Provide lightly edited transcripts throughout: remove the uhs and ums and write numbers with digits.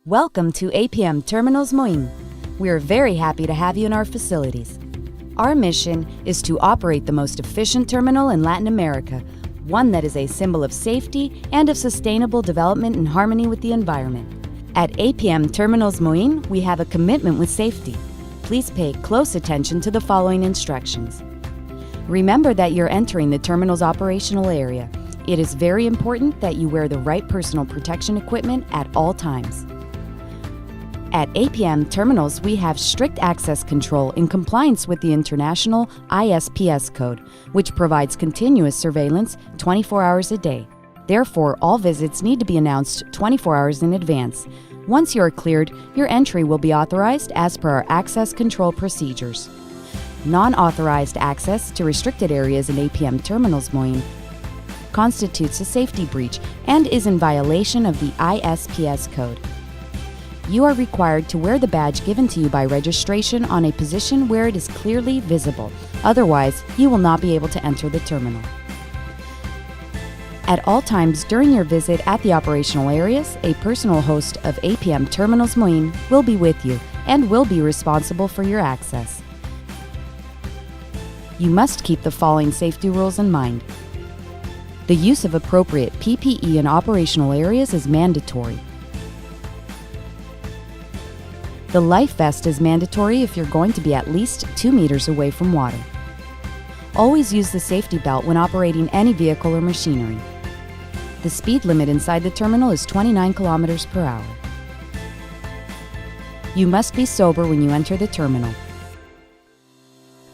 Welcome to Apmt Terminals Moin. We are very happy to have you in our facilities. Our mission is to operate the most efficient terminal in Latin America, one that is a symbol of safety and of sustainable development in harmony with the environment. At Apmt Terminals Moin, we have a commitment with safety. Please pay close attention to the following instructions. Remember that you're entering the terminal's operational area. It is very important that you wear the right personal protection equipment at all times. At Apmt Terminals, we have strict access control in compliance with the International ISPS code, which provides continuous surveillance 24 hours a day. Therefore, all visits need to be announced 24 hours in advance. Once you are cleared, your entry will be authorized as per our access control procedures. Non-authorized access to restricted areas in Apmt Terminals Moin constitutes a safety breach and is in violation of the ISPS code. You are required to wear the badge given to you by registration on a position where it is clearly visible. Otherwise, you will not be able to enter the terminal. At all times during your visit at the operational areas, a personal host of Apmt Terminals Moin will be with you and will be responsible for your access. You must keep the following safety rules in mind. The use of appropriate PPE in operational areas is mandatory. The life vest is mandatory if you're going to be at least 2 meters away from water. Always use the safety belt when operating any vehicle or machinery. The speed limit inside the terminal is 29 kilometers per hour. You must be sober when you enter the terminal.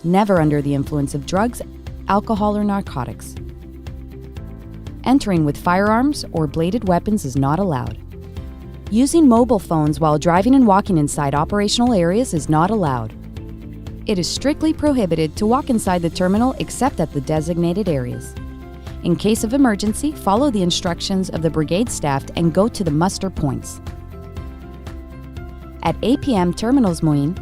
Never under the influence of drugs, alcohol, or narcotics. Entering with firearms or bladed weapons is not allowed. Using mobile phones while driving and walking inside operational areas is not allowed. It is strictly prohibited to walk inside the terminal except at the designated areas. In case of emergency, follow the instructions of the brigade staff and go to the muster points. At Apmt Terminals Moin,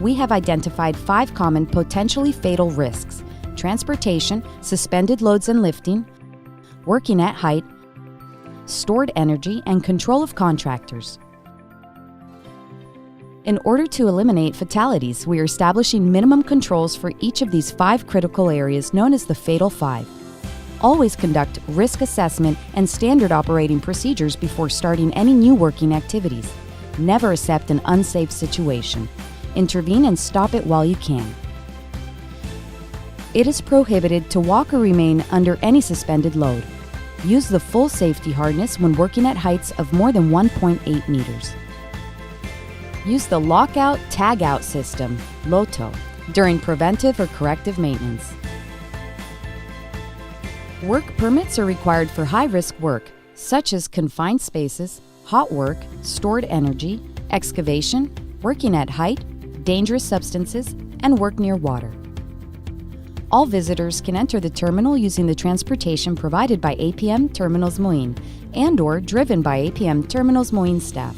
we have identified 5 common potentially fatal risks: transportation, suspended loads and lifting, working at height, stored energy, and control of contractors. In order to eliminate fatalities, we are establishing minimum controls for each of these 5 critical areas known as the Fatal 5. Always conduct risk assessment and standard operating procedures before starting any new working activities. Never accept an unsafe situation. Intervene and stop it while you can. It is prohibited to walk or remain under any suspended load. Use the full safety harness when working at heights of more than 1.8 meters. Use the lockout tagout system, LOTO, during preventive or corrective maintenance. Work permits are required for high-risk work, such as confined spaces, hot work, stored energy, excavation, working at height, dangerous substances, and work near water. All visitors can enter the terminal using the transportation provided by Apmt Terminals Moin and/or driven by Apmt Terminals Moin staff.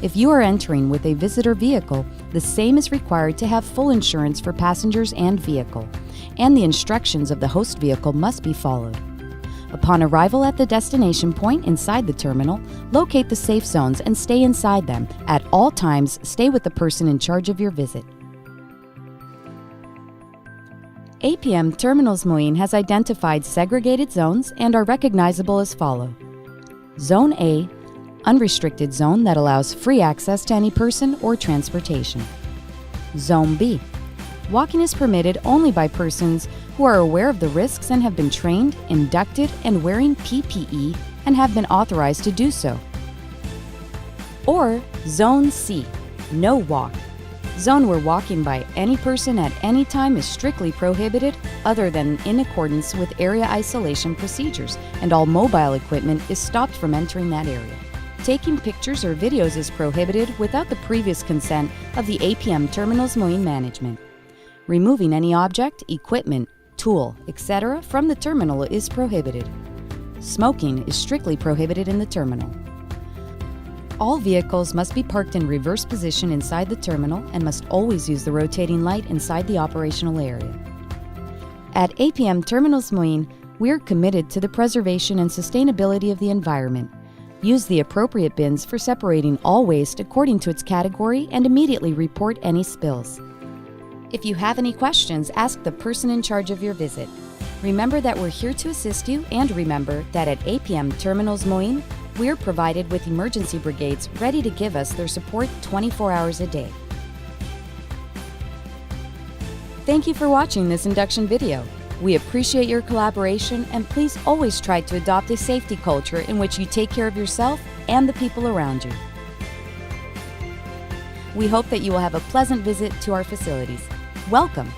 If you are entering with a visitor vehicle, the same is required to have full insurance for passengers and vehicle, and the instructions of the host vehicle must be followed. Upon arrival at the destination point inside the terminal, locate the safe zones and stay inside them. At all times, stay with the person in charge of your visit. Apmt Terminals Moin has identified segregated zones and are recognizable as follow. Zone A, unrestricted zone that allows free access to any person or transportation. Zone B, walking is permitted only by persons who are aware of the risks and have been trained, inducted, and wearing PPE and have been authorized to do so. Or Zone C, no walk. Zone where walking by any person at any time is strictly prohibited other than in accordance with area isolation procedures, and all mobile equipment is stopped from entering that area. Taking pictures or videos is prohibited without the previous consent of the Apmt Terminals Moin management. Removing any object, equipment, tool, etc. from the terminal is prohibited. Smoking is strictly prohibited in the terminal. All vehicles must be parked in reverse position inside the terminal and must always use the rotating light inside the operational area. At Apmt Terminals Moin, we are committed to the preservation and sustainability of the environment. Use the appropriate bins for separating all waste according to its category and immediately report any spills. If you have any questions, ask the person in charge of your visit. Remember that we're here to assist you, and remember that at Apmt Terminals Moin, we're provided with emergency brigades ready to give us their support 24 hours a day. Thank you for watching this induction video. We appreciate your collaboration, and please always try to adopt a safety culture in which you take care of yourself and the people around you. We hope that you will have a pleasant visit to our facilities. Welcome!